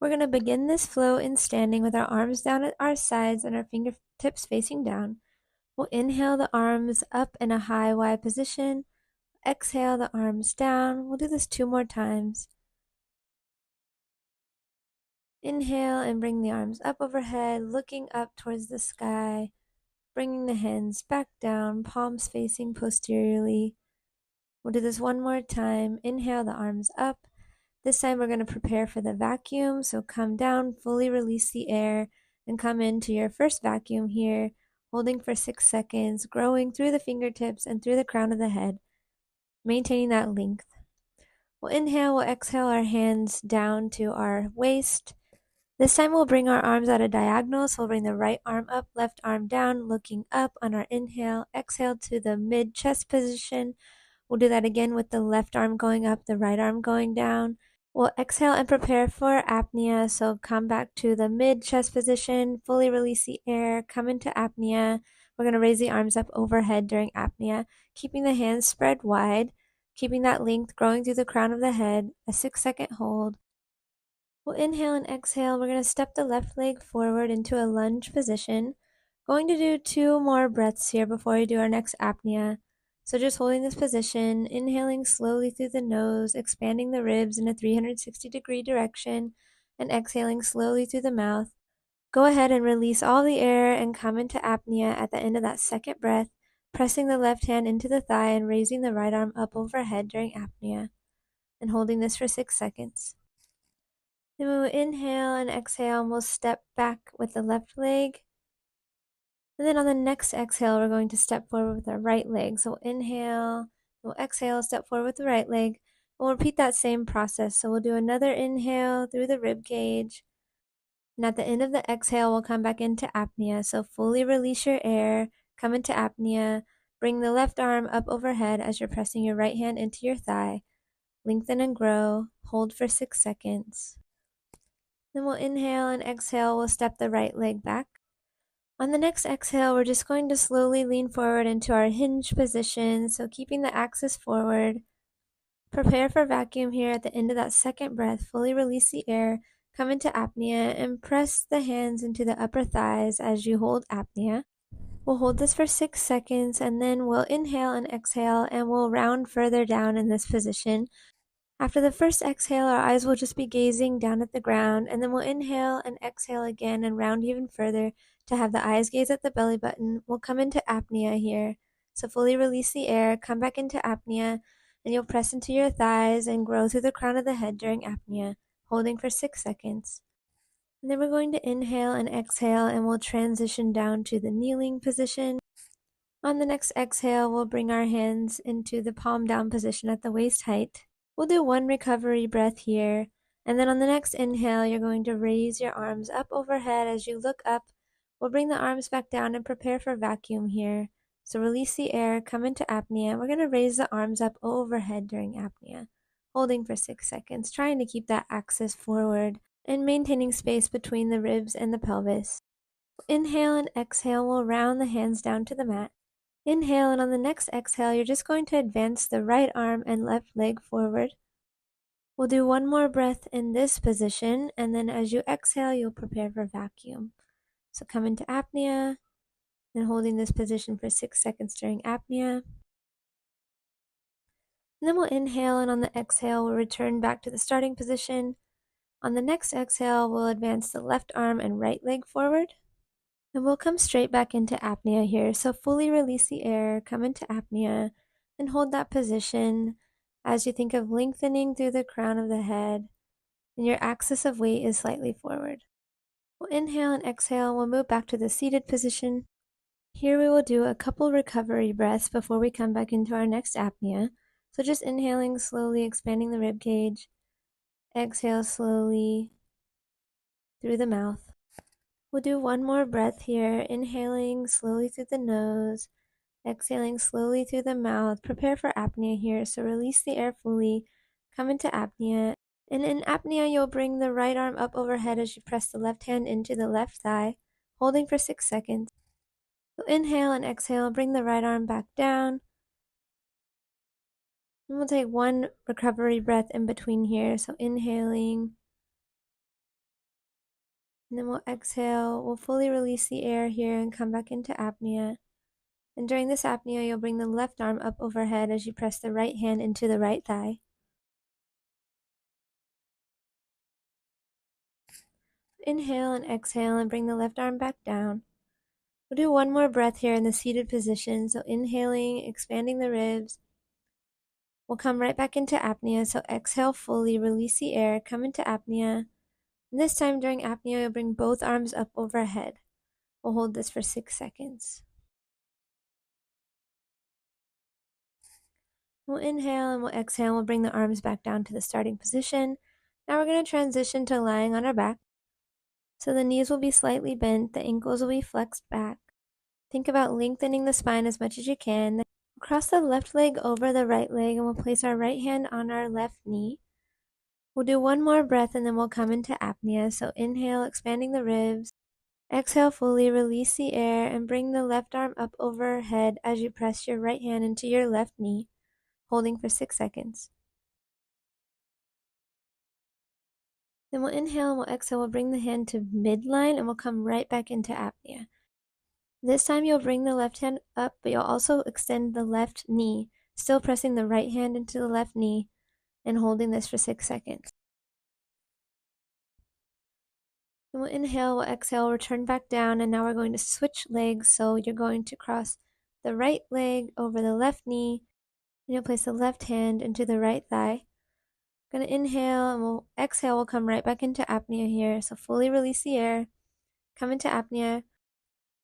We're going to begin this flow in standing with our arms down at our sides and our fingertips facing down. We'll inhale the arms up in a high, wide position. Exhale the arms down. We'll do this 2 more times. Inhale and bring the arms up overhead, looking up towards the sky. Bringing the hands back down, palms facing posteriorly. We'll do this 1 more time. Inhale the arms up. This time we're going to prepare for the vacuum. So come down, fully release the air, and come into your first vacuum here, holding for 6 seconds, growing through the fingertips and through the crown of the head, maintaining that length. We'll inhale, we'll exhale our hands down to our waist. This time we'll bring our arms at a diagonal, so we'll bring the right arm up, left arm down, looking up on our inhale. Exhale to the mid-chest position. We'll do that again with the left arm going up, the right arm going down. We'll exhale and prepare for apnea, so come back to the mid-chest position, fully release the air, come into apnea. We're going to raise the arms up overhead during apnea, keeping the hands spread wide, keeping that length growing through the crown of the head, a 6-second hold. We'll inhale and exhale. We're going to step the left leg forward into a lunge position. Going to do 2 more breaths here before we do our next apnea. So just holding this position, inhaling slowly through the nose, expanding the ribs in a 360-degree direction, and exhaling slowly through the mouth. Go ahead and release all the air and come into apnea at the end of that second breath, pressing the left hand into the thigh and raising the right arm up overhead during apnea, and holding this for 6 seconds. Then we will inhale and exhale, and we'll step back with the left leg. And then on the next exhale, we're going to step forward with our right leg. So we'll inhale, we'll exhale, step forward with the right leg. We'll repeat that same process. So we'll do another inhale through the rib cage. And at the end of the exhale, we'll come back into apnea. So fully release your air, come into apnea. Bring the left arm up overhead as you're pressing your right hand into your thigh. Lengthen and grow. Hold for 6 seconds. Then we'll inhale and exhale. We'll step the right leg back. On the next exhale, we're just going to slowly lean forward into our hinge position. So keeping the axis forward. Prepare for vacuum here at the end of that second breath. Fully release the air. Come into apnea and press the hands into the upper thighs as you hold apnea. We'll hold this for 6 seconds and then we'll inhale and exhale and we'll round further down in this position. After the first exhale, our eyes will just be gazing down at the ground, and then we'll inhale and exhale again and round even further to have the eyes gaze at the belly button. We'll come into apnea here. So fully release the air, come back into apnea, and you'll press into your thighs and grow through the crown of the head during apnea, holding for 6 seconds. And then we're going to inhale and exhale, and we'll transition down to the kneeling position. On the next exhale, we'll bring our hands into the palm down position at the waist height. We'll do 1 recovery breath here, and then on the next inhale, you're going to raise your arms up overhead as you look up. We'll bring the arms back down and prepare for vacuum here. So release the air, come into apnea. We're going to raise the arms up overhead during apnea, holding for 6 seconds, trying to keep that axis forward and maintaining space between the ribs and the pelvis. Inhale and exhale, we'll round the hands down to the mat. Inhale, and on the next exhale, you're just going to advance the right arm and left leg forward. We'll do 1 more breath in this position, and then as you exhale, you'll prepare for vacuum. So come into apnea, and holding this position for 6 seconds during apnea. And then we'll inhale, and on the exhale, we'll return back to the starting position. On the next exhale, we'll advance the left arm and right leg forward. And we'll come straight back into apnea here. So fully release the air, come into apnea, and hold that position as you think of lengthening through the crown of the head, and your axis of weight is slightly forward. We'll inhale and exhale. We'll move back to the seated position. Here we will do a couple recovery breaths before we come back into our next apnea. So just inhaling slowly, expanding the rib cage. Exhale slowly through the mouth. We'll do 1 more breath here, inhaling slowly through the nose, exhaling slowly through the mouth. Prepare for apnea here, so release the air fully, come into apnea. And in apnea, you'll bring the right arm up overhead as you press the left hand into the left thigh, holding for 6 seconds. So inhale and exhale, bring the right arm back down. And we'll take 1 recovery breath in between here, so inhaling And then we'll exhale. We'll fully release the air here and come back into apnea. And during this apnea, you'll bring the left arm up overhead as you press the right hand into the right thigh. Inhale and exhale and bring the left arm back down. We'll do one more breath here in the seated position. So inhaling, expanding the ribs. We'll come right back into apnea. So exhale fully, release the air, come into apnea. And this time during apnea, you'll bring both arms up overhead. We'll hold this for 6 seconds. We'll inhale and we'll exhale. We'll bring the arms back down to the starting position. Now we're going to transition to lying on our back. So the knees will be slightly bent, the ankles will be flexed back. Think about lengthening the spine as much as you can. Then cross the left leg over the right leg and we'll place our right hand on our left knee. We'll do one more breath and then we'll come into apnea. So inhale, expanding the ribs. Exhale fully, release the air and bring the left arm up overhead as you press your right hand into your left knee, holding for 6 seconds. Then we'll inhale and we'll exhale. We'll bring the hand to midline and we'll come right back into apnea. This time you'll bring the left hand up, but you'll also extend the left knee, still pressing the right hand into the left knee and holding this for 6 seconds. Then we'll inhale, we'll exhale, return back down, and now we're going to switch legs. So you're going to cross the right leg over the left knee, and you'll place the left hand into the right thigh. Going to inhale and we'll exhale, we'll come right back into apnea here. So fully release the air, come into apnea.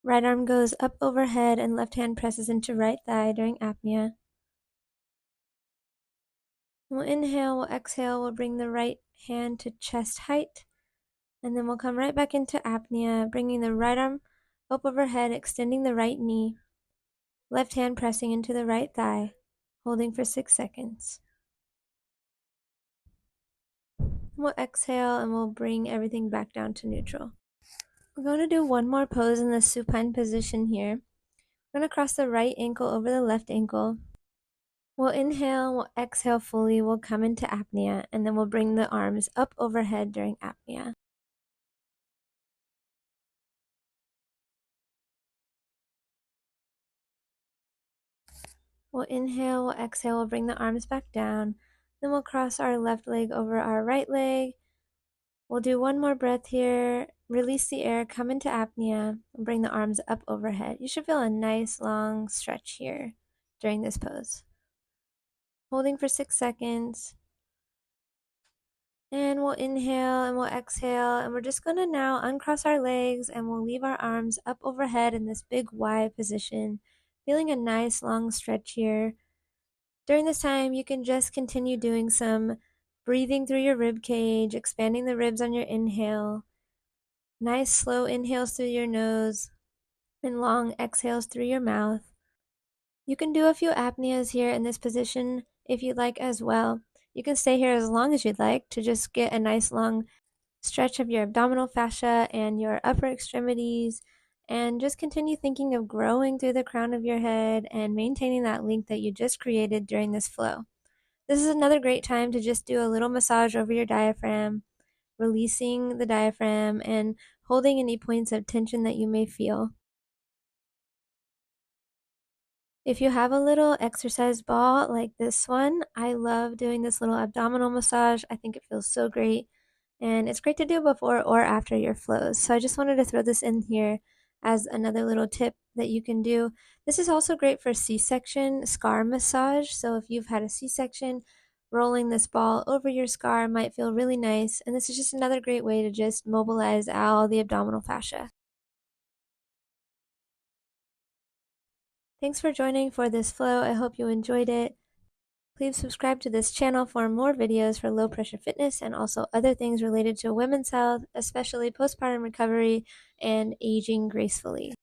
Right arm goes up overhead and left hand presses into right thigh during apnea. We'll inhale, we'll exhale, we'll bring the right hand to chest height. And then we'll come right back into apnea, bringing the right arm up overhead, extending the right knee. Left hand pressing into the right thigh, holding for 6 seconds. We'll exhale and we'll bring everything back down to neutral. We're going to do one more pose in the supine position here. We're going to cross the right ankle over the left ankle. We'll inhale, we'll exhale fully, we'll come into apnea, and then we'll bring the arms up overhead during apnea. We'll inhale, we'll exhale, we'll bring the arms back down. Then we'll cross our left leg over our right leg. We'll do one more breath here. Release the air, come into apnea, and bring the arms up overhead. You should feel a nice long stretch here during this pose. Holding for 6 seconds. And we'll inhale and we'll exhale. And we're just going to now uncross our legs and we'll leave our arms up overhead in this big Y position. Feeling a nice long stretch here. During this time, you can just continue doing some breathing through your rib cage, expanding the ribs on your inhale. Nice slow inhales through your nose and long exhales through your mouth. You can do a few apneas here in this position if you'd like as well. You can stay here as long as you'd like to just get a nice long stretch of your abdominal fascia and your upper extremities, and just continue thinking of growing through the crown of your head and maintaining that length that you just created during this flow. This is another great time to just do a little massage over your diaphragm, releasing the diaphragm and holding any points of tension that you may feel. If you have a little exercise ball like this one, I love doing this little abdominal massage. I think it feels so great. And it's great to do before or after your flows. So I just wanted to throw this in here as another little tip that you can do. This is also great for C-section scar massage. So if you've had a C-section, rolling this ball over your scar might feel really nice. And this is just another great way to just mobilize all the abdominal fascia. Thanks for joining for this flow. I hope you enjoyed it. Please subscribe to this channel for more videos for low pressure fitness and also other things related to women's health, especially postpartum recovery and aging gracefully.